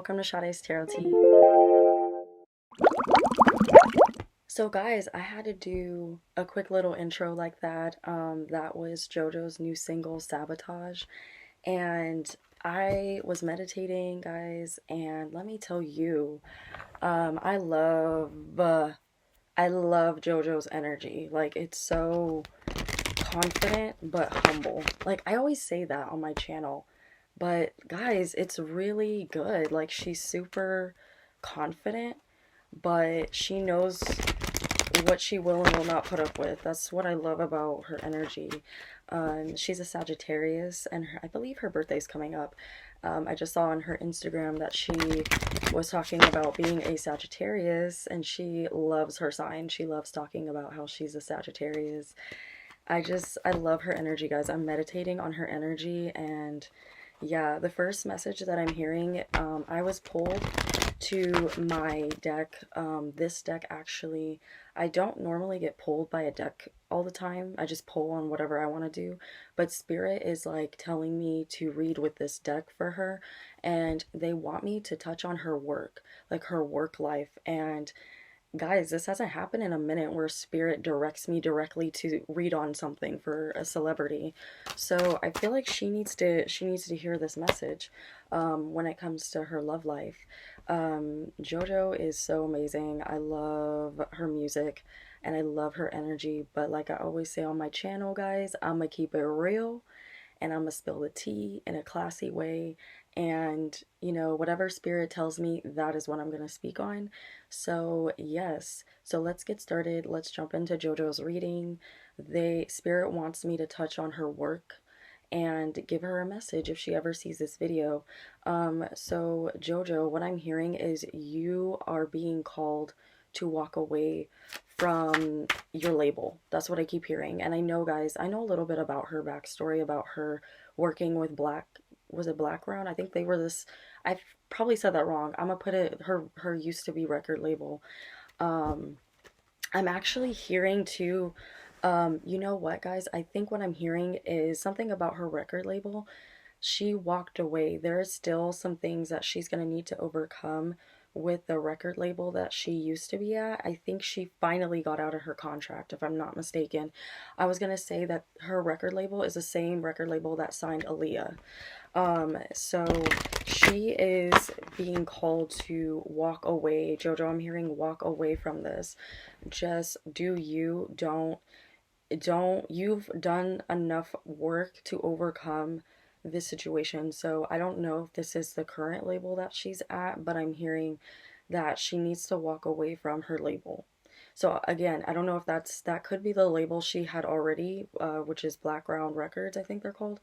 welcome to Sade's Tarot Tea. So guys, I had to do a quick little intro like that. That was JoJo's new single, Sabotage. And I was meditating, guys, and let me tell you, I love JoJo's energy. Like, it's so confident but humble. Like, I always say that on my channel. But guys, it's really good. Like, she's super confident, but she knows what she will and will not put up with. That's what I love about her energy. She's a Sagittarius, and I believe her birthday's coming up. I just saw on her Instagram that she was talking about being a Sagittarius, and she loves her sign. She loves talking about how she's a Sagittarius. I love her energy, guys. I'm meditating on her energy, and yeah, the first message that I'm hearing, I was pulled to my deck. This deck actually, I don't normally get pulled by a deck all the time. I just pull on whatever I want to do. But Spirit is like telling me to read with this deck for her, and they want me to touch on her work, like her work life. And guys, this hasn't happened in a minute where Spirit directs me directly to read on something for a celebrity. So I feel like she needs to hear this message when it comes to her love life. JoJo is so amazing. I love her music and I love her energy. But like I always say on my channel, guys, I'm gonna keep it real and I'm gonna spill the tea in a classy way. And, whatever Spirit tells me, that is what I'm gonna speak on. So, yes. So let's get started. Let's jump into JoJo's reading. Spirit wants me to touch on her work and give her a message if she ever sees this video. So JoJo, what I'm hearing is you are being called to walk away from your label. That's what I keep hearing. And I know, guys, I know a little bit about her backstory, about her working with was it Blackground? I think they were this, I probably said that wrong. I'm gonna put it, her used to be record label. Um, I'm actually hearing too, you know what, guys? I think what I'm hearing is something about her record label. She walked away. There is still some things that she's going to need to overcome with the record label that she used to be at. I think she finally got out of her contract, if I'm not mistaken. I was going to say that her record label is the same record label that signed Aaliyah. So she is being called to walk away. JoJo, I'm hearing walk away from this. Just do you. You've done enough work to overcome this situation. So I don't know if this is the current label that she's at, but I'm hearing that she needs to walk away from her label. So again, I don't know if that could be the label she had already, which is Blackground Records, I think they're called.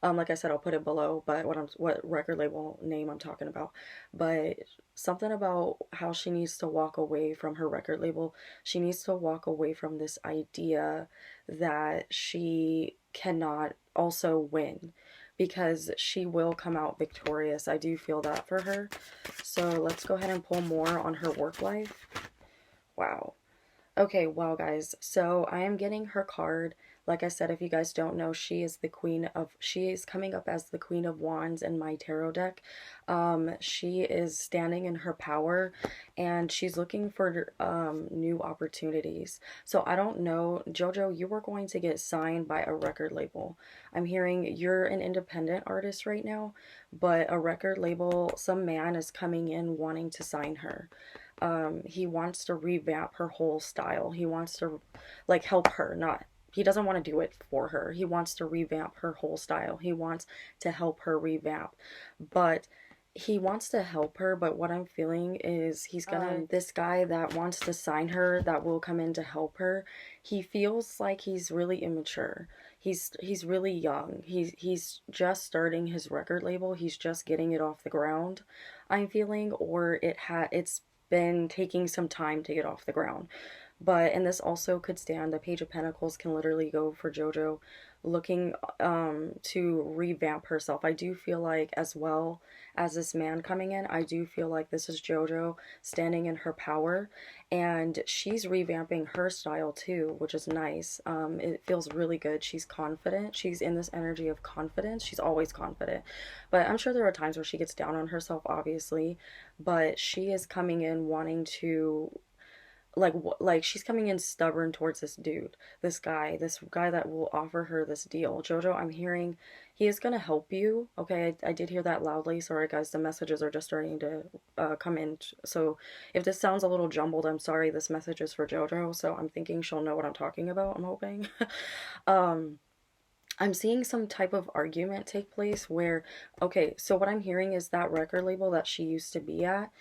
Like I said, I'll put it below, but what record label name I'm talking about. But something about how she needs to walk away from her record label. She needs to walk away from this idea that she cannot also win, because she will come out victorious. I do feel that for her. So let's go ahead and pull more on her work life. Wow. Okay, wow, guys. So I am getting her card. Like I said, if you guys don't know, she is coming up as the Queen of Wands in my tarot deck. She is standing in her power and she's looking for new opportunities. So I don't know, JoJo, you were going to get signed by a record label. I'm hearing you're an independent artist right now, but a record label, some man is coming in wanting to sign her. He wants to revamp her whole style. He wants to like help her, not he doesn't want to do it for her. He wants to revamp her whole style. He wants to help her revamp. But he wants to help her, but what I'm feeling is he's gonna this guy that wants to sign her, that will come in to help her, he feels like he's really immature. He's really young. He's just starting his record label. He's just getting it off the ground, I'm feeling, or it's been taking some time to get off the ground. But, and this also could stand, the Page of Pentacles can literally go for JoJo looking to revamp herself. I do feel like, as well as this man coming in, I do feel like this is JoJo standing in her power, and she's revamping her style too, which is nice. It feels really good. She's confident. She's in this energy of confidence. She's always confident. But I'm sure there are times where she gets down on herself, obviously, but she is coming in wanting to, like she's coming in stubborn towards this guy that will offer her this deal. Jojo, I'm hearing he is going to help you. Okay, I did hear that loudly. Sorry guys, the messages are just starting to come in, so if this sounds a little jumbled, I'm sorry. This message is for Jojo, so I'm thinking she'll know what I'm talking about, I'm hoping. um I'm seeing some type of argument take place where, okay, so what I'm hearing is that record label that she used to be at,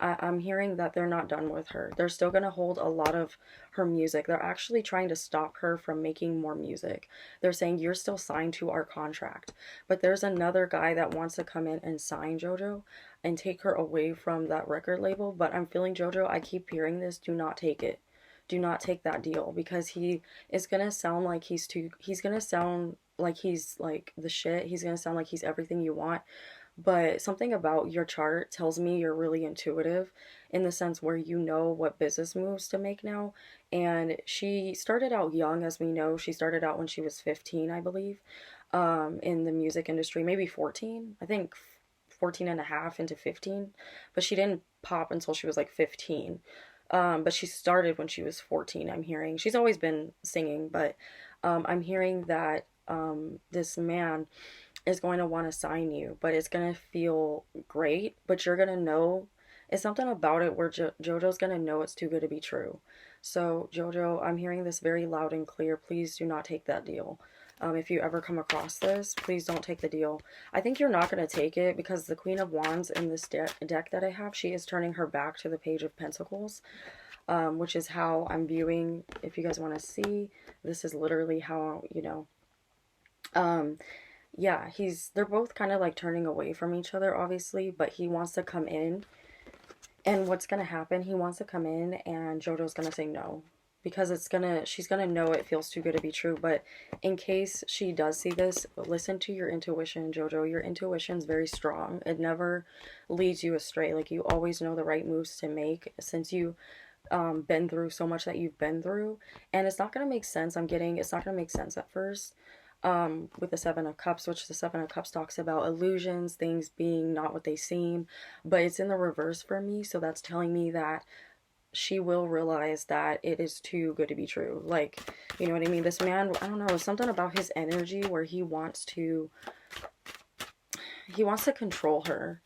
I'm hearing that they're not done with her. They're still going to hold a lot of her music. They're actually trying to stop her from making more music. They're saying, you're still signed to our contract. But there's another guy that wants to come in and sign JoJo and take her away from that record label. But I'm feeling, JoJo, I keep hearing this, do not take it. Do not take that deal, because he is going to sound like he's going to sound like he's like the shit. He's going to sound like he's everything you want, but something about your chart tells me you're really intuitive, in the sense where you know what business moves to make now. And she started out young, as we know. She started out when she was 15, I believe, in the music industry, maybe 14, I think 14 and a half into 15, but she didn't pop until she was like 15. But she started when she was 14, I'm hearing. She's always been singing, but I'm hearing that this man is going to want to sign you, but it's going to feel great, but you're going to know, it's something about it where JoJo's going to know it's too good to be true. So, JoJo, I'm hearing this very loud and clear. Please do not take that deal. If you ever come across this, please don't take the deal. I think you're not going to take it, because the Queen of Wands in this deck that I have, she is turning her back to the Page of Pentacles, which is how I'm viewing. If you guys want to see, this is literally how, um, yeah, they're both kind of like turning away from each other, obviously, but he wants to come in. And what's going to happen, he wants to come in and JoJo's going to say no, because she's going to know it feels too good to be true. But in case she does see this, listen to your intuition, JoJo. Your intuition's very strong. It never leads you astray. Like, you always know the right moves to make, since you been through so much that you've been through. And it's not going to make sense. It's not going to make sense at first, with the Seven of Cups, which the Seven of Cups talks about illusions, things being not what they seem, but it's in the reverse for me. So that's telling me that she will realize that it is too good to be true. Like, you know what I mean? This man, I don't know, something about his energy where he wants to control her.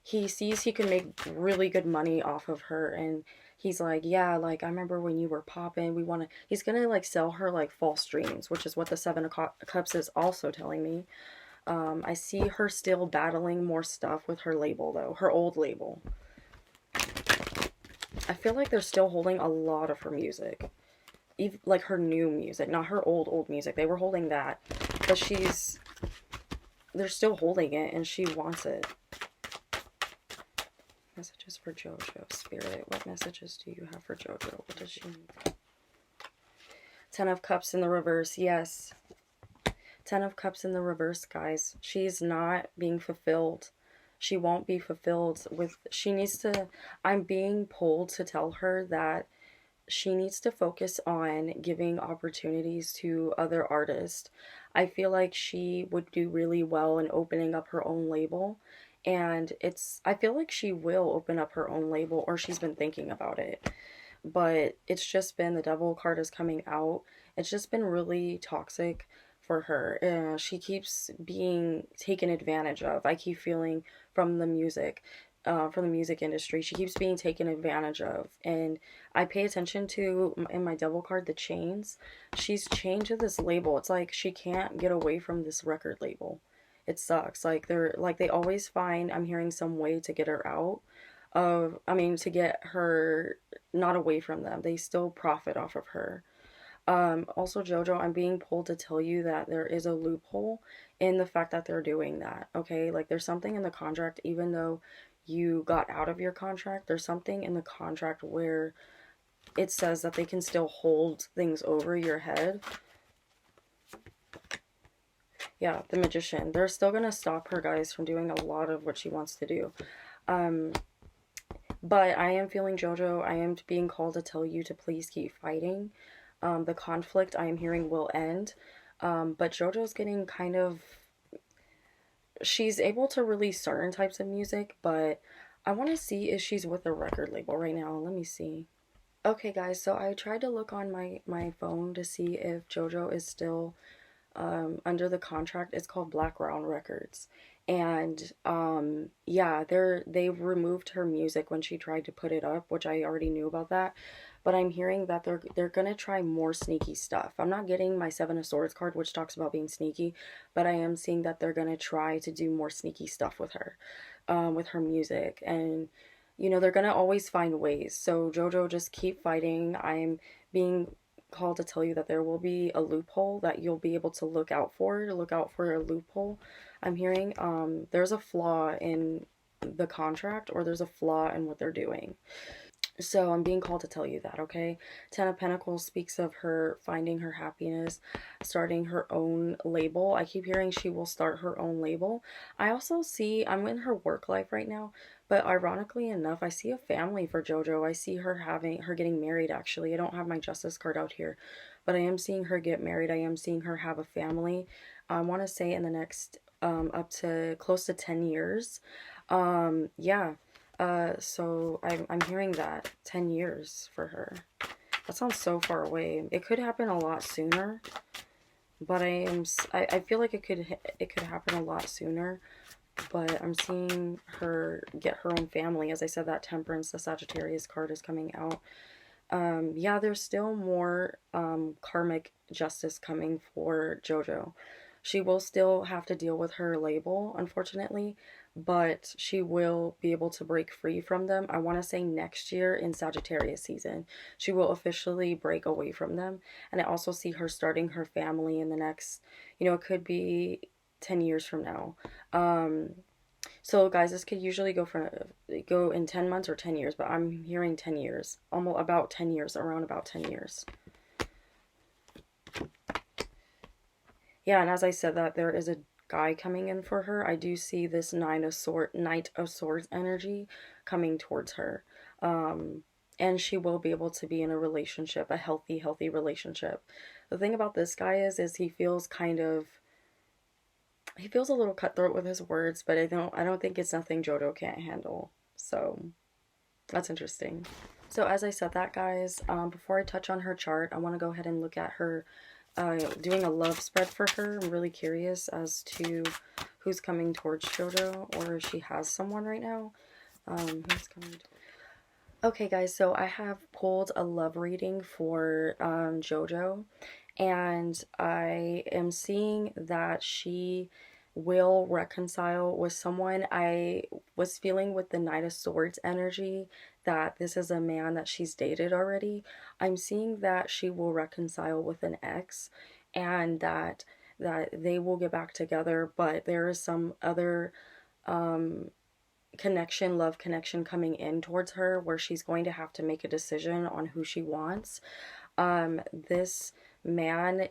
He sees he can make really good money off of her, and he's like, yeah, like, I remember when you were popping, he's gonna like sell her like false dreams, which is what the Seven of Cups is also telling me. I see her still battling more stuff with her label, though, her old label. I feel like they're still holding a lot of her music, even like her new music, not her old music. They were holding that, but they're still holding it, and she wants it. Messages for JoJo, Spirit. What messages do you have for JoJo? What does she need? Ten of Cups in the reverse. Yes. Ten of Cups in the reverse, guys. She's not being fulfilled. She won't be fulfilled with... I'm being pulled to tell her that she needs to focus on giving opportunities to other artists. I feel like she would do really well in opening up her own label. And I feel like she will open up her own label, or she's been thinking about it. But it's just been, the Devil card is coming out. It's just been really toxic for her. She keeps being taken advantage of. I keep feeling from the music industry. She keeps being taken advantage of. And I pay attention to, in my Devil card, the chains. She's chained to this label. It's like she can't get away from this record label. It sucks. Like, they always find, I'm hearing, some way to get her out to get her not away from them. They still profit off of her. Also, JoJo, I'm being pulled to tell you that there is a loophole in the fact that they're doing that, okay? Like, there's something in the contract, even though you got out of your contract, there's something in the contract where it says that they can still hold things over your head. Yeah, the magician. They're still gonna stop her, guys, from doing a lot of what she wants to do. Um, but I am feeling, JoJo, I am being called to tell you to please keep fighting. The conflict I am hearing will end. But JoJo's getting kind of, she's able to release certain types of music, but I want to see if she's with a record label right now. Let me see. Okay, guys, so I tried to look on my phone to see if JoJo is still under the contract. It's called Black Round Records. And yeah, they removed her music when she tried to put it up, which I already knew about that. But I'm hearing that they're gonna try more sneaky stuff. I'm not getting my Seven of Swords card, which talks about being sneaky, but I am seeing that they're gonna try to do more sneaky stuff with her music. And they're gonna always find ways. So JoJo, just keep fighting. I'm being called to tell you that there will be a loophole that you'll be able to look out for a loophole. I'm hearing there's a flaw in the contract, or there's a flaw in what they're doing. So I'm being called to tell you that, okay? Ten of Pentacles speaks of her finding her happiness, starting her own label. I keep hearing she will start her own label. I also see, I'm in her work life right now, but ironically enough, I see a family for JoJo. I see her getting married, actually. I don't have my Justice card out here, but I am seeing her get married. I am seeing her have a family. I want to say in the next, up to close to 10 years. Yeah. So I'm hearing that 10 years for her. That sounds so far away. It could happen a lot sooner, but I feel like it could happen a lot sooner. But I'm seeing her get her own family. As I said, that Temperance, the Sagittarius card is coming out. Yeah, there's still more karmic justice coming for JoJo. She will still have to deal with her label, unfortunately, but she will be able to break free from them. I want to say next year in Sagittarius season, she will officially break away from them. And I also see her starting her family in the next, it could be 10 years from now. So guys, this could usually go in 10 months or 10 years, but I'm hearing 10 years. Almost about 10 years, around about 10 years. Yeah, and as I said that there is a guy coming in for her, I do see this Knight of Swords energy coming towards her. And she will be able to be in a relationship, a healthy relationship. The thing about this guy is he feels a little cutthroat with his words, but I don't think it's nothing JoJo can't handle. So that's interesting. So as I said that, guys, before I touch on her chart, I want to go ahead and look at her, doing a love spread for her. I'm really curious as to who's coming towards JoJo, or if she has someone right now. Who's coming? Okay, guys, so I have pulled a love reading for JoJo, and I am seeing that she will reconcile with someone. I was feeling with the Knight of Swords energy that this is a man that she's dated already. I'm seeing that she will reconcile with an ex, and that they will get back together, but there is some other um love connection coming in towards her, where she's going to have to make a decision on who she wants. This man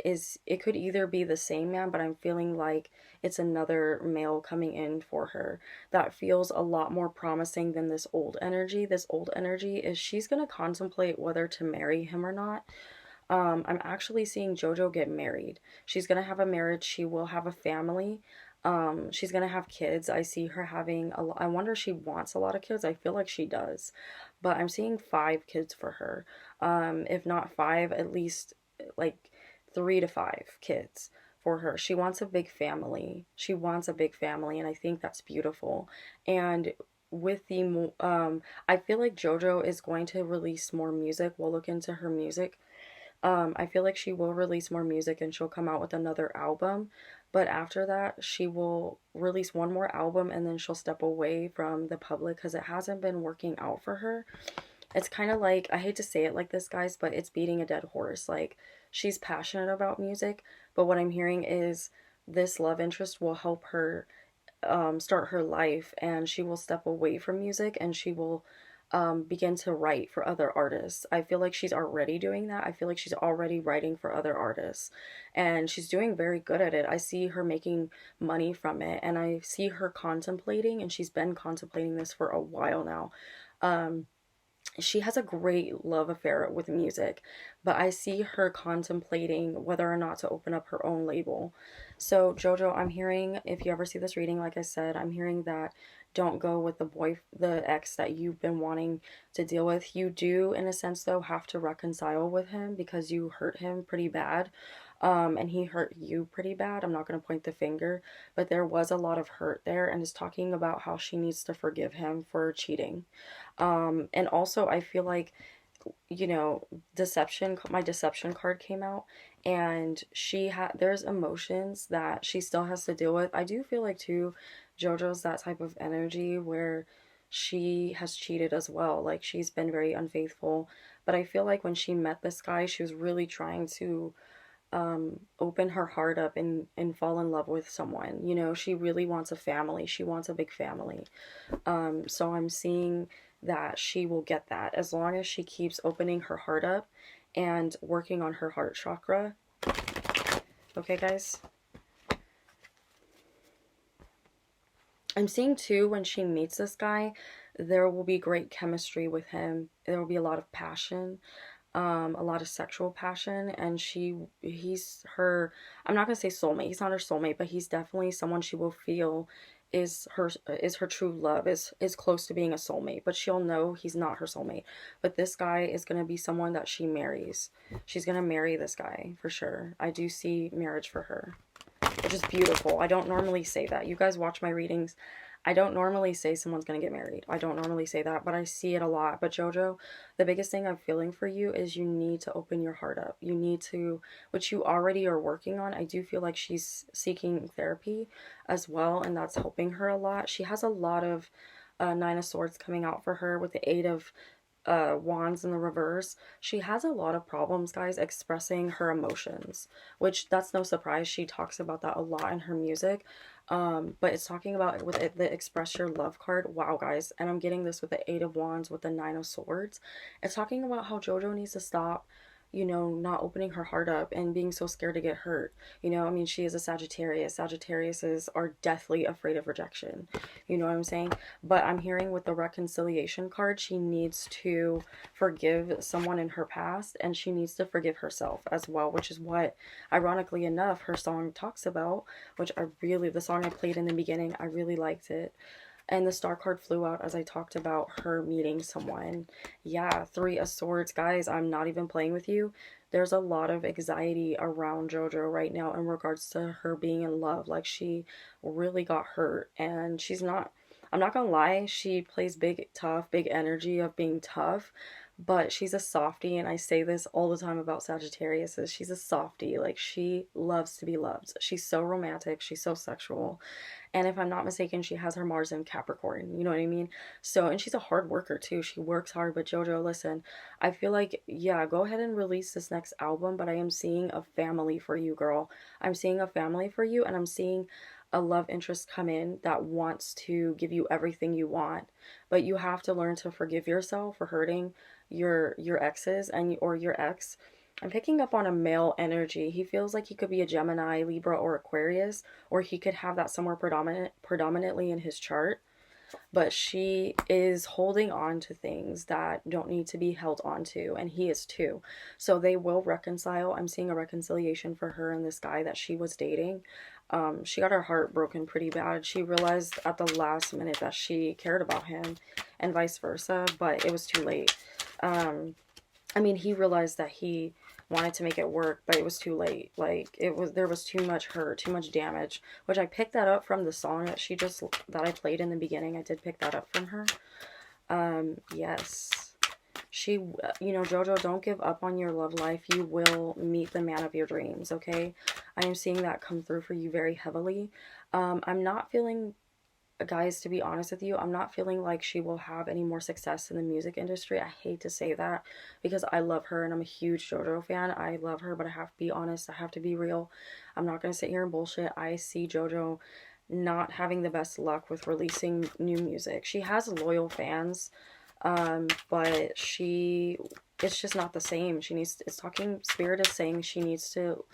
it could either be the same man, but I'm feeling like it's another male coming in for her that feels a lot more promising than this old energy. This old energy is she's going to contemplate whether to marry him or not. I'm actually seeing JoJo get married. She's gonna have a marriage. She will have a family. She's gonna have kids. I see her having a lot. I wonder if she wants a lot of kids. I feel like she does, but I'm seeing 5 kids for her. If not 5, at least like 3 to 5 kids for her. She wants a big family. She wants a big family, and I think that's beautiful. And with I feel like JoJo is going to release more music. We'll look into her music. I feel like she will release more music and she'll come out with another album. But after that, she will release one more album and then she'll step away from the public because it hasn't been working out for her. It's kind of like, I hate to say it like this, guys, but it's beating a dead horse. Like, she's passionate about music, but what I'm hearing is this love interest will help her start her life, and she will step away from music, and she will begin to write for other artists. I feel like she's already doing that. I feel like she's already writing for other artists, and she's doing very good at it. I see her making money from it, and I see her contemplating, and she's been contemplating this for a while now. Um, she has a great love affair with music, but I see her contemplating whether or not to open up her own label. So, Jojo, I'm hearing, if you ever see this reading, like I said, I'm hearing that don't go with the ex that you've been wanting to deal with. You do, in a sense, though, have to reconcile with him because you hurt him pretty bad. And he hurt you pretty bad. I'm not going to point the finger, but there was a lot of hurt there, and is talking about how she needs to forgive him for cheating. And also, I feel like, deception, my deception card came out, and there's emotions that she still has to deal with. I do feel like, too, JoJo's that type of energy where she has cheated as well. Like, she's been very unfaithful. But I feel like when she met this guy, she was really trying to open her heart up and fall in love with someone. She really wants a family. She wants a big family. So I'm seeing that she will get that as long as she keeps opening her heart up and working on her heart chakra. Okay, guys? I'm seeing too, when she meets this guy, there will be great chemistry with him. There will be a lot of passion, a lot of sexual passion, and he's her, I'm not gonna say soulmate, he's not her soulmate, but he's definitely someone she will feel is her true love, is close to being a soulmate, but she'll know he's not her soulmate. But this guy is gonna be someone that she marries. She's gonna marry this guy for sure. I do see marriage for her, which is beautiful. I don't normally say that. You guys watch my readings. I don't normally say someone's going to get married. I don't normally say that, but I see it a lot. But Jojo, the biggest thing I'm feeling for you is you need to open your heart up. You need to, which you already are working on. I do feel like she's seeking therapy as well, and that's helping her a lot. She has a lot of Nine of Swords coming out for her with the Eight of Wands in the reverse. She has a lot of problems, guys, expressing her emotions, which that's no surprise. She talks about that a lot in her music. But it's talking about with it, the express your love card. Wow, guys. And I'm getting this with the Eight of Wands with the Nine of Swords. It's talking about how JoJo needs to stop, not opening her heart up and being so scared to get hurt. I mean, she is a Sagittarius. Sagittariuses are deathly afraid of rejection. You know what I'm saying? But I'm hearing with the reconciliation card, she needs to forgive someone in her past, and she needs to forgive herself as well, which is what, ironically enough, her song talks about, which the song I played in the beginning, I really liked it. And the star card flew out as I talked about her meeting someone. Yeah, Three of Swords. Guys, I'm not even playing with you. There's a lot of anxiety around JoJo right now in regards to her being in love. Like, she really got hurt, and I'm not gonna lie, she plays big, tough, big energy of being tough, but she's a softie, and I say this all the time about Sagittarius, is she's a softie. Like, she loves to be loved. She's so romantic, she's so sexual. And if I'm not mistaken, she has her Mars in Capricorn. You know what I mean? So, and she's a hard worker too. She works hard. But JoJo, listen, I feel like, yeah, go ahead and release this next album. But I am seeing a family for you, girl. I'm seeing a family for you. And I'm seeing a love interest come in that wants to give you everything you want. But you have to learn to forgive yourself for hurting your exes or your ex. I'm picking up on a male energy. He feels like he could be a Gemini, Libra, or Aquarius, or he could have that somewhere predominantly in his chart. But she is holding on to things that don't need to be held on to, and he is too. So they will reconcile. I'm seeing a reconciliation for her and this guy that she was dating. She got her heart broken pretty bad. She realized at the last minute that she cared about him, and vice versa, but it was too late. I mean, he realized that he wanted to make it work, but it was too late. Like, there was too much hurt, too much damage, which I picked that up from the song that I played in the beginning. I did pick that up from her. Yes. JoJo, don't give up on your love life. You will meet the man of your dreams, okay? I am seeing that come through for you very heavily. I'm not feeling, guys, to be honest with you, I'm not feeling like she will have any more success in the music industry. I hate to say that because I love her and I'm a huge JoJo fan. I love her, but I have to be honest. I have to be real. I'm not going to sit here and bullshit. I see JoJo not having the best luck with releasing new music. She has loyal fans. But it's just not the same. Spirit is saying she needs to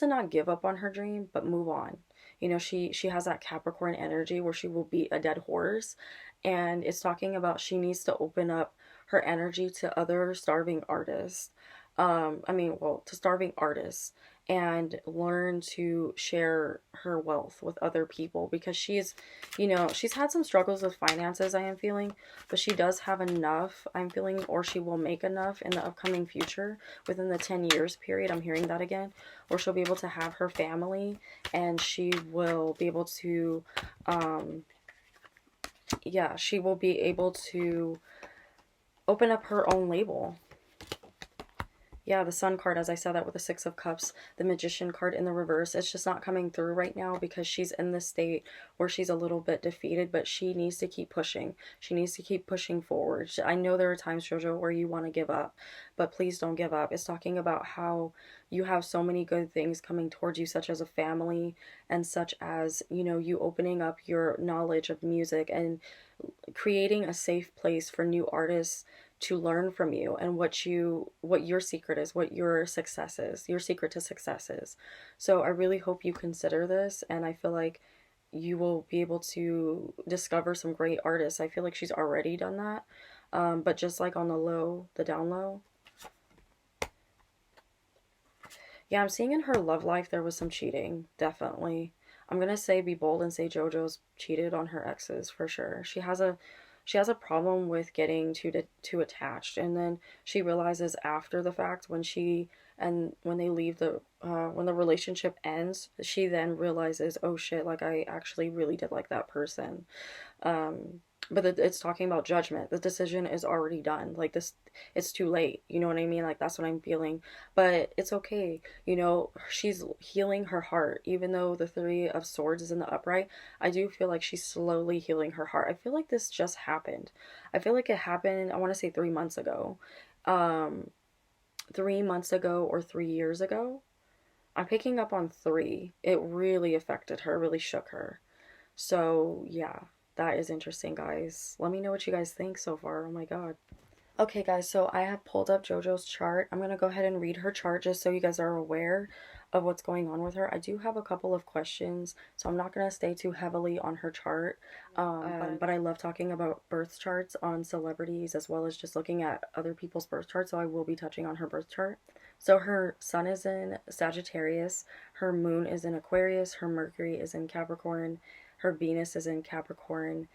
not give up on her dream, but move on. You know, she has that Capricorn energy where she will beat a dead horse, and it's talking about she needs to open up her energy to other starving artists. To starving artists, and learn to share her wealth with other people, because she's had some struggles with finances, I am feeling, but she does have enough, I'm feeling, or she will make enough in the upcoming future within the 10 years period. I'm hearing that again, where she'll be able to have her family, and she will be able to, she will be able to open up her own label. Yeah, the Sun card, as I said that with the Six of Cups, the Magician card in the reverse, it's just not coming through right now because she's in this state where she's a little bit defeated, but she needs to keep pushing. She needs to keep pushing forward. I know there are times, JoJo, where you want to give up, but please don't give up. It's talking about how you have so many good things coming towards you, such as a family, and such as, you opening up your knowledge of music and creating a safe place for new artists to learn from you, and what your secret is, what your success is, your secret to success is. So I really hope you consider this, and I feel like you will be able to discover some great artists. I feel like she's already done that, but just like on the low, the down low. Yeah, I'm seeing in her love life there was some cheating, definitely. I'm gonna say be bold and say JoJo's cheated on her exes for sure. She has a problem with getting too attached, and then she realizes after the fact, when they leave when the relationship ends, she then realizes, oh shit, like I actually really did like that person. um but it's talking about judgment. The decision is already done. Like this, it's too late. You know what I mean? Like that's what I'm feeling. But it's okay. She's healing her heart. Even though the Three of Swords is in the upright, I do feel like she's slowly healing her heart. I feel like this just happened. I feel like it happened, I want to say 3 months ago. 3 months ago or 3 years ago. I'm picking up on three. It really affected her, really shook her. So, yeah, that is interesting, guys. Let me know what you guys think so far. Oh my god. Okay, guys, so I have pulled up JoJo's chart. I'm going to go ahead and read her chart just so you guys are aware of what's going on with her. I do have a couple of questions, so I'm not going to stay too heavily on her chart. But I love talking about birth charts on celebrities as well as just looking at other people's birth charts, so I will be touching on her birth chart. So her sun is in Sagittarius, her moon is in Aquarius, her Mercury is in Capricorn, her Venus is in Capricorn.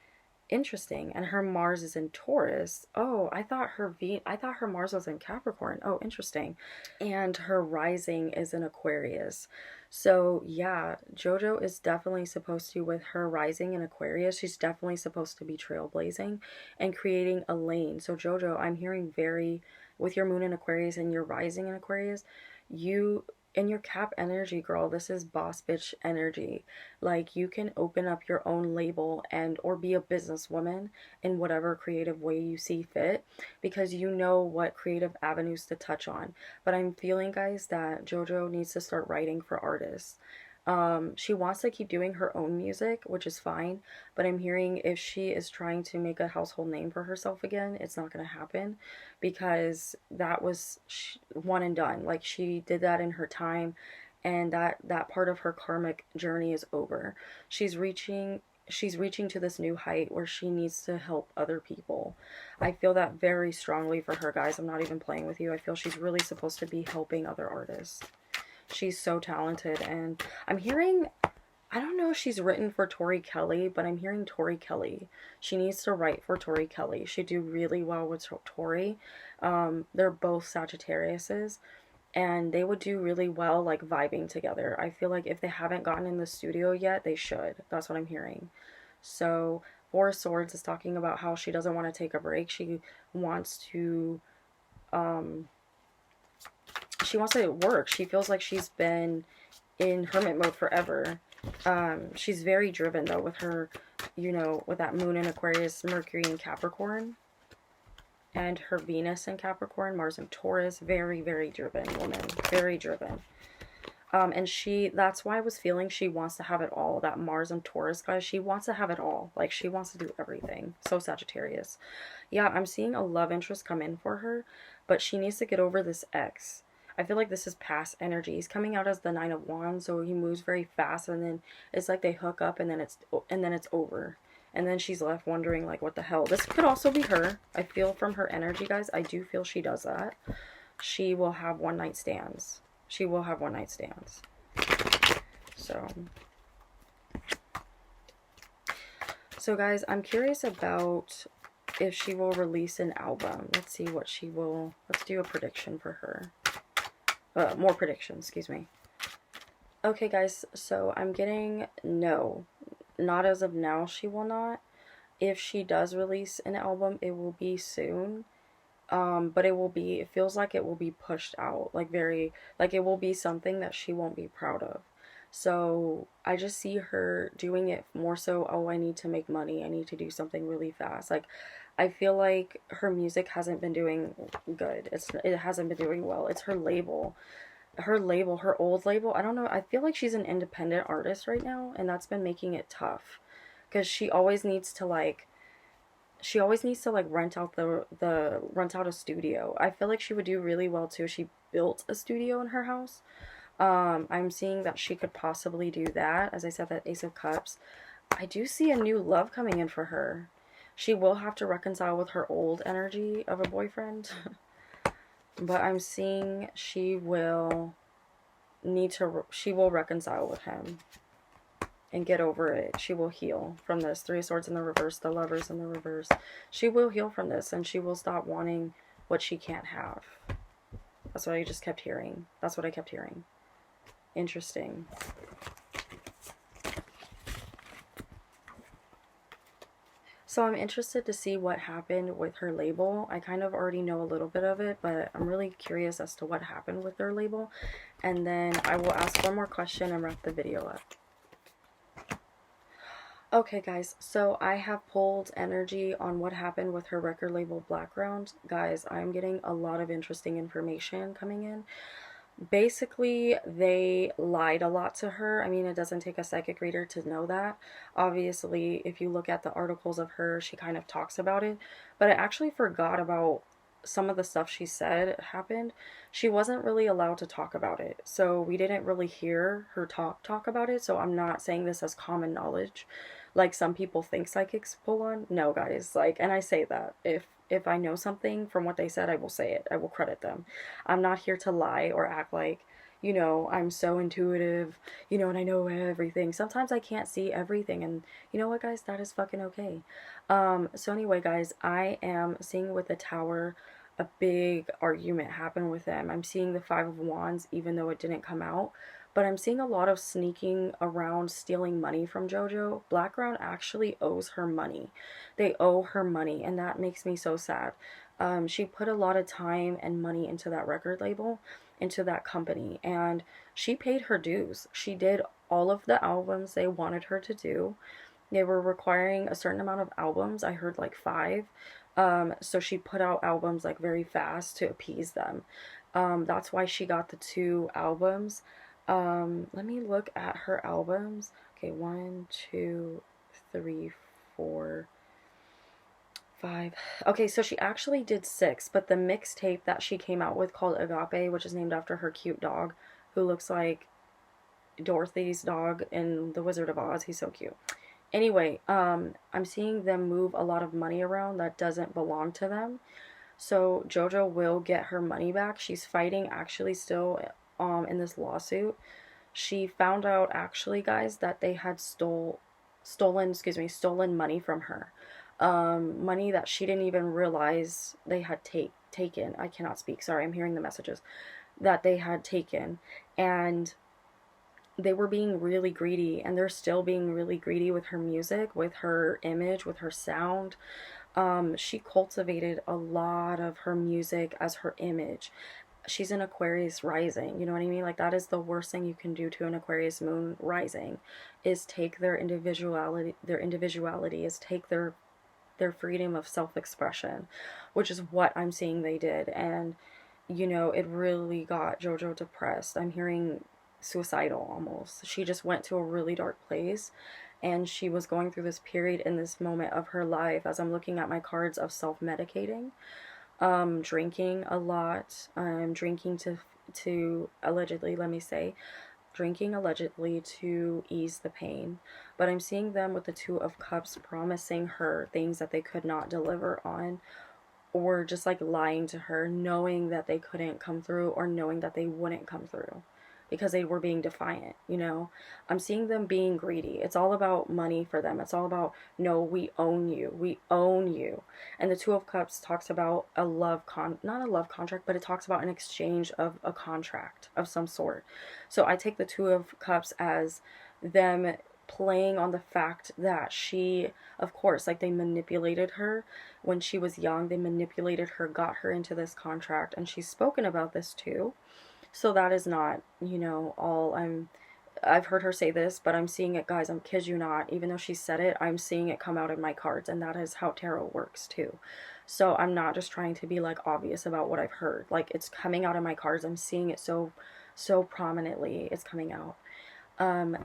Interesting. And her Mars is in Taurus. Oh, I thought her Mars was in Capricorn. Oh, interesting. And her rising is in Aquarius. So, yeah, JoJo is definitely supposed to, with her rising in Aquarius, she's definitely supposed to be trailblazing and creating a lane. So, JoJo, I'm hearing with your moon in Aquarius and your rising in Aquarius, you in your Cap energy, girl, this is boss bitch energy. Like, you can open up your own label and or be a businesswoman in whatever creative way you see fit, because you know what creative avenues to touch on. But I'm feeling, guys, that JoJo needs to start writing for artists. She wants to keep doing her own music, which is fine, but I'm hearing if she is trying to make a household name for herself again, it's not going to happen, because that was one and done. Like, she did that in her time, and that part of her karmic journey is over. She's reaching to this new height where she needs to help other people. I feel that very strongly for her, guys. I'm not even playing with you. I feel she's really supposed to be helping other artists. She's so talented, and I'm hearing, I don't know if she's written for Tori Kelly, but I'm hearing Tori Kelly. She needs to write for Tori Kelly. She'd do really well with Tori. They're both Sagittariuses, and they would do really well, like, vibing together. I feel like if they haven't gotten in the studio yet, they should. That's what I'm hearing. So, Four of Swords is talking about how she doesn't want to take a break. Wants to, um, she wants to work. She feels like she's been in hermit mode forever. She's very driven, though, with her, with that moon in Aquarius, Mercury in Capricorn, and her Venus in Capricorn, Mars in Taurus. Very, very driven woman. Very driven. And that's why I was feeling she wants to have it all. That Mars and Taurus, guys, she wants to have it all. Like, she wants to do everything. So Sagittarius. Yeah, I'm seeing a love interest come in for her, but she needs to get over this ex. I feel like this is past energy. He's coming out as the Nine of Wands, so he moves very fast, and then it's like they hook up, and then it's over. And then she's left wondering, like, what the hell. This could also be her. I feel from her energy, guys. I do feel she does that. She will have one night stands. She will have one night stands. So guys, I'm curious about if she will release an album. Let's see what she will. Let's do a prediction for her. More predictions, excuse me. Okay, guys, so I'm getting no. Not as of now, she will not. If she does release an album, it will be soon. But it feels like it will be pushed out, like it will be something that she won't be proud of. So I just see her doing it more so, oh, I need to make money, I need to do something really fast. Like, I feel like her music hasn't been doing good. It hasn't been doing well. It's her label. Her old label. I don't know. I feel like she's an independent artist right now, and that's been making it tough. Because she always needs to like rent out a studio. I feel like she would do really well too. She built a studio in her house. I'm seeing that she could possibly do that. As I said, that Ace of Cups. I do see a new love coming in for her. She will have to reconcile with her old energy of a boyfriend. But I'm seeing she will reconcile with him and get over it. She will heal from this. Three of Swords in the reverse, the Lovers in the reverse. She will heal from this, and she will stop wanting what she can't have. That's what I just kept hearing. That's what I kept hearing. Interesting. So I'm interested to see what happened with her label. I kind of already know a little bit of it, but I'm really curious as to what happened with their label. And then I will ask one more question and wrap the video up. Okay, guys, so I have pulled energy on what happened with her record label Blackground. Guys, I'm getting a lot of interesting information coming in. Basically, they lied a lot to her. I mean, it doesn't take a psychic reader to know that. Obviously, if you look at the articles of her, she kind of talks about it. But I actually forgot about some of the stuff she said happened. She wasn't really allowed to talk about it. So we didn't really hear her talk about it. So I'm not saying this as common knowledge like some people think psychics pull on. No, guys, like, and I say that if I know something from what they said, I will say it. I will credit them. I'm not here to lie or act like, I'm so intuitive, and I know everything. Sometimes I can't see everything, and you know what, guys, that is fucking okay. So anyway, guys, I am seeing with the Tower a big argument happen with them. I'm seeing the Five of Wands, even though it didn't come out. But I'm seeing a lot of sneaking around, stealing money from JoJo. Blackground actually owes her money. They owe her money, and that makes me so sad. She put a lot of time and money into that record label, into that company, and she paid her dues. She did all of the albums they wanted her to do. They were requiring a certain amount of albums. I heard like 5. So she put out albums like very fast to appease them. That's why she got the 2 albums. Let me look at her albums. Okay, 1, 2, 3, 4, 5. Okay, so she actually did 6, but the mixtape that she came out with called Agape, which is named after her cute dog, who looks like Dorothy's dog in The Wizard of Oz. He's so cute. Anyway, I'm seeing them move a lot of money around that doesn't belong to them. So JoJo will get her money back. She's fighting actually still in this lawsuit. She found out actually, guys, that they had stolen money from her. Money that she didn't even realize they had taken. I cannot speak. Sorry, I'm hearing the messages that they had taken, and they were being really greedy, and they're still being really greedy with her music, with her image, with her sound. She cultivated a lot of her music as her image. She's an Aquarius rising, you know what I mean? Like, that is the worst thing you can do to an Aquarius moon rising, is take their individuality, is take their freedom of self-expression, which is what I'm seeing they did. And it really got JoJo depressed. I'm hearing suicidal almost. She just went to a really dark place, and she was going through this period in this moment of her life, as I'm looking at my cards, of self-medicating, drinking a lot, drinking to allegedly, let me say, drinking allegedly to ease the pain. But I'm seeing them with the Two of Cups promising her things that they could not deliver on, or just like lying to her, knowing that they couldn't come through, or knowing that they wouldn't come through because they were being defiant, you know? I'm seeing them being greedy. It's all about money for them. It's all about, no, we own you. We own you. And the Two of Cups talks about a not a love contract, but it talks about an exchange of a contract of some sort. So I take the Two of Cups as them playing on the fact that she, of course, like, they manipulated her when she was young. They manipulated her, got her into this contract, and she's spoken about this too. So that is not, you know, all I've heard her say this, but I'm seeing it, guys. I'm kid you not. Even though she said it, I'm seeing it come out in my cards, and that is how tarot works too. So I'm not just trying to be like obvious about what I've heard. Like, it's coming out in my cards. I'm seeing it so prominently. It's coming out.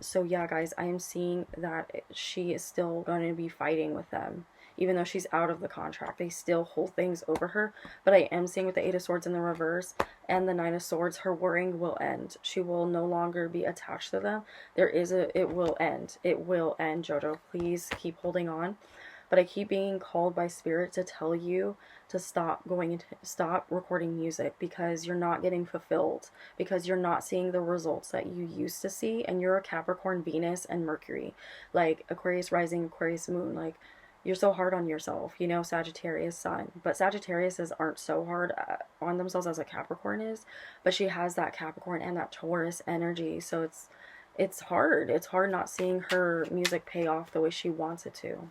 So yeah, guys, I am seeing that she is still going to be fighting with them. Even though she's out of the contract, they still hold things over her. But I am seeing with the Eight of Swords in the reverse and the Nine of Swords, her worrying will end. She will no longer be attached to them. It will end. It will end, JoJo. Please keep holding on. But I keep being called by Spirit to tell you to stop recording music, because you're not getting fulfilled, because you're not seeing the results that you used to see, and you're a Capricorn, Venus, and Mercury, like Aquarius rising, Aquarius moon, like, you're so hard on yourself, you know, Sagittarius sun. But Sagittariuses aren't so hard on themselves as a Capricorn is, but she has that Capricorn and that Taurus energy, so it's hard. It's hard not seeing her music pay off the way she wants it to.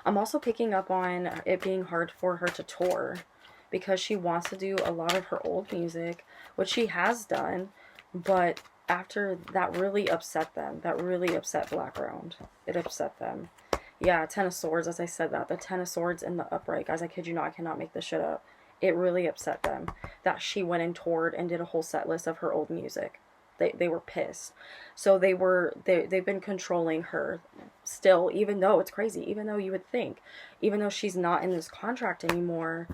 I'm also picking up on it being hard for her to tour, because she wants to do a lot of her old music, which she has done, but after that really upset them. That really upset Blackground. It upset them. Yeah, Ten of Swords, as I said that. The Ten of Swords in the upright. Guys, I kid you not, I cannot make this shit up. It really upset them that she went and toured and did a whole set list of her old music. They were pissed. So they've been controlling her still, even though it's crazy, even though you would think, even though she's not in this contract anymore,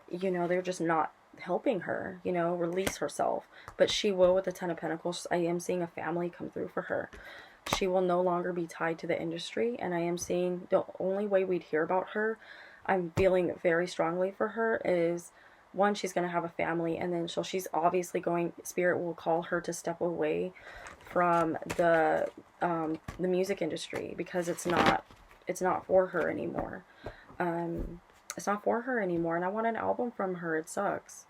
you know, they're just not helping her, you know, release herself. But she will with the Ten of Pentacles. I am seeing a family come through for her. She will no longer be tied to the industry, and I am seeing the only way we'd hear about her, I'm feeling very strongly for her, is one, she's going to have a family, and then she's obviously going, Spirit will call her to step away from the music industry, because it's not for her anymore. It's not for her anymore, and I want an album from her. It sucks.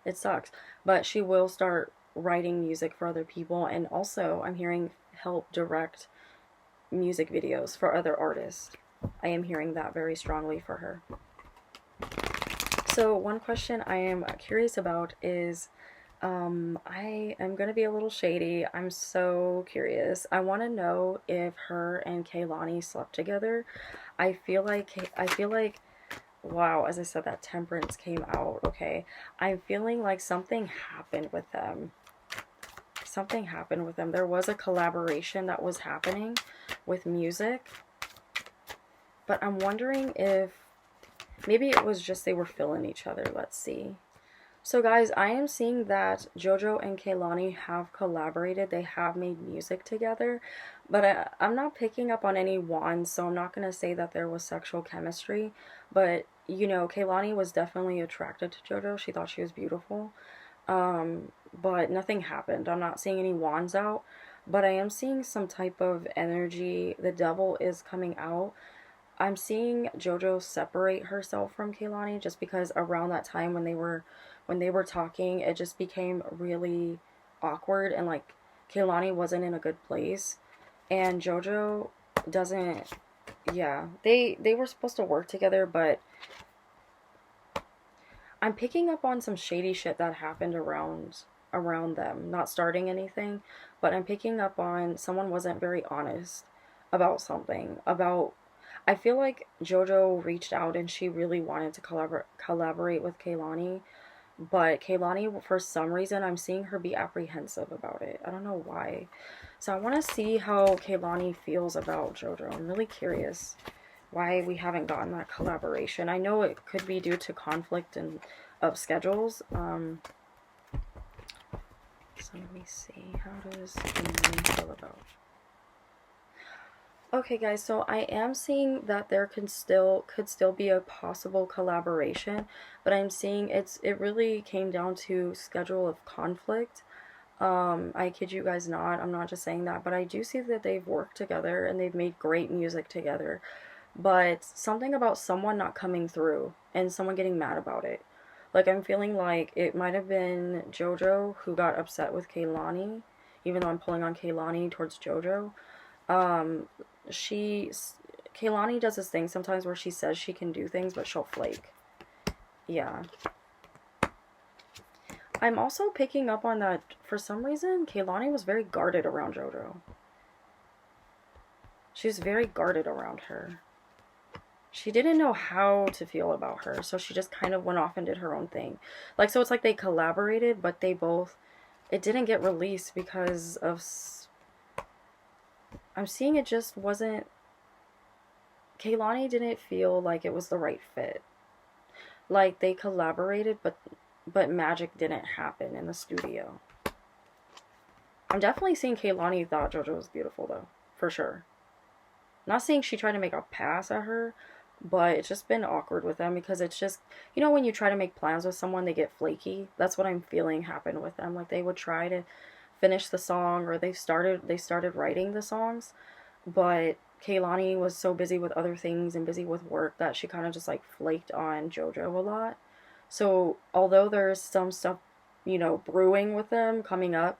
It sucks. But she will start writing music for other people, and also I'm hearing help direct music videos for other artists. I am hearing that very strongly for her. So one question I am curious about is, I am going to be a little shady. I'm so curious. I want to know if her and Kehlani slept together. I feel like, wow, as I said, that Temperance came out, okay? I'm feeling like something happened with them. Something happened with them. There was a collaboration that was happening with music. But I'm wondering if maybe it was just they were filling each other. Let's see. So guys, I am seeing that JoJo and Kehlani have collaborated. They have made music together. But I'm not picking up on any wands, so I'm not going to say that there was sexual chemistry. But, you know, Kehlani was definitely attracted to JoJo. She thought she was beautiful. But nothing happened. I'm not seeing any wands out. But I am seeing some type of energy. The devil is coming out. I'm seeing JoJo separate herself from Kehlani, just because around that time when they were talking, it just became really awkward, and like Kehlani wasn't in a good place, and JoJo doesn't. Yeah, they were supposed to work together, but I'm picking up on some shady shit that happened around them. Not starting anything, but I'm picking up on someone wasn't very honest about something. I feel like JoJo reached out and she really wanted to collaborate with Kehlani, But Kaylani, for some reason, I'm seeing her be apprehensive about it. I don't know why. So I want to see how Kaylani feels about JoJo. I'm really curious why we haven't gotten that collaboration. I know it could be due to conflict and of schedules. So let me see. How does Kaylani feel about? Okay, guys, so I am seeing that there could still be a possible collaboration, but I'm seeing it really came down to schedule of conflict. I kid you guys not, I'm not just saying that, but I do see that they've worked together and they've made great music together. But something about someone not coming through and someone getting mad about it. Like, I'm feeling like it might have been JoJo who got upset with Kaylani, even though I'm pulling on Kaylani towards JoJo. Um, she, Kaylani does this thing sometimes where she says she can do things, but she'll flake. Yeah. I'm also picking up on that for some reason, Kaylani was very guarded around JoJo. She was very guarded around her. She didn't know how to feel about her, so she just kind of went off and did her own thing. Like, so it's like they collaborated, but they both, it didn't get released because of, I'm seeing it just wasn't, Kaylani didn't feel like it was the right fit. Like, they collaborated, but magic didn't happen in the studio. I'm definitely seeing Kaylani thought JoJo was beautiful, though, for sure. Not saying she tried to make a pass at her, but it's just been awkward with them because it's just, you know, when you try to make plans with someone, they get flaky. That's what I'm feeling happened with them. Like, they would try to finish the song, or they started writing the songs, but Kaylani was so busy with other things and busy with work that she kind of just like flaked on JoJo a lot. So although there's some stuff, you know, brewing with them coming up,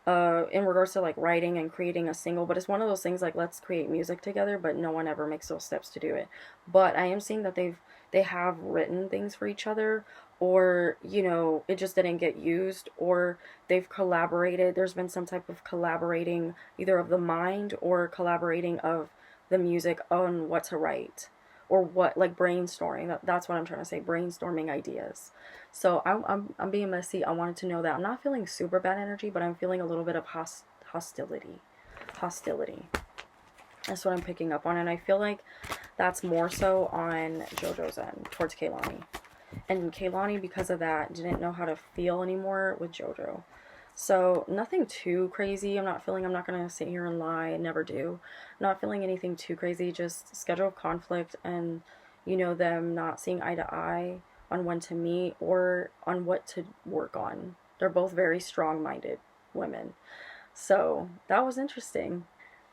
in regards to like writing and creating a single, but it's one of those things like, let's create music together, but no one ever makes those steps to do it. But I am seeing that they have written things for each other, or you know, it just didn't get used, or they've collaborated. There's been some type of collaborating, either of the mind or collaborating of the music on what to write, or what, like brainstorming. That's what I'm trying to say, brainstorming ideas. So I'm being messy. I wanted to know that I'm not feeling super bad energy, but I'm feeling a little bit of hostility. Hostility. That's what I'm picking up on, and I feel like that's more so on JoJo's end towards Kaylani. And Kaylani, because of that, didn't know how to feel anymore with JoJo. So nothing too crazy. I'm not gonna sit here and lie. I never do. Not feeling anything too crazy. Just schedule of conflict, and you know, them not seeing eye to eye on when to meet or on what to work on. They're both very strong-minded women. So that was interesting.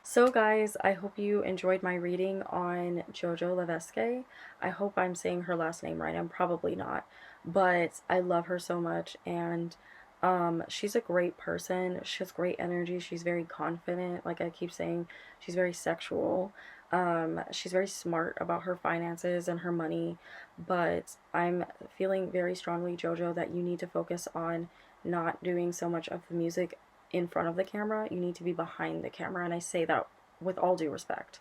So guys, I hope you enjoyed my reading on JoJo Levesque. I hope I'm saying her last name right. I'm probably not, but I love her so much, and she's a great person. She has great energy. She's very confident. Like I keep saying, she's very sexual. She's very smart about her finances and her money, but I'm feeling very strongly, JoJo, that you need to focus on not doing so much of the music in front of the camera. You need to be behind the camera, and I say that with all due respect.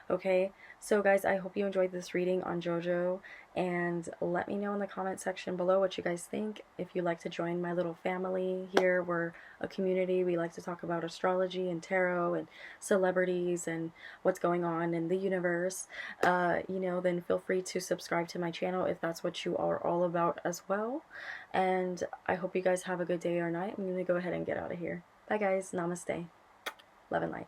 Okay, so guys, I hope you enjoyed this reading on JoJo, and let me know in the comment section below what you guys think. If you'd like to join my little family here, we're a community. We like to talk about astrology and tarot and celebrities and what's going on in the universe. You know, then feel free to subscribe to my channel if that's what you are all about as well. And I hope you guys have a good day or night. I'm going to go ahead and get out of here. Bye guys. Namaste. Love and light.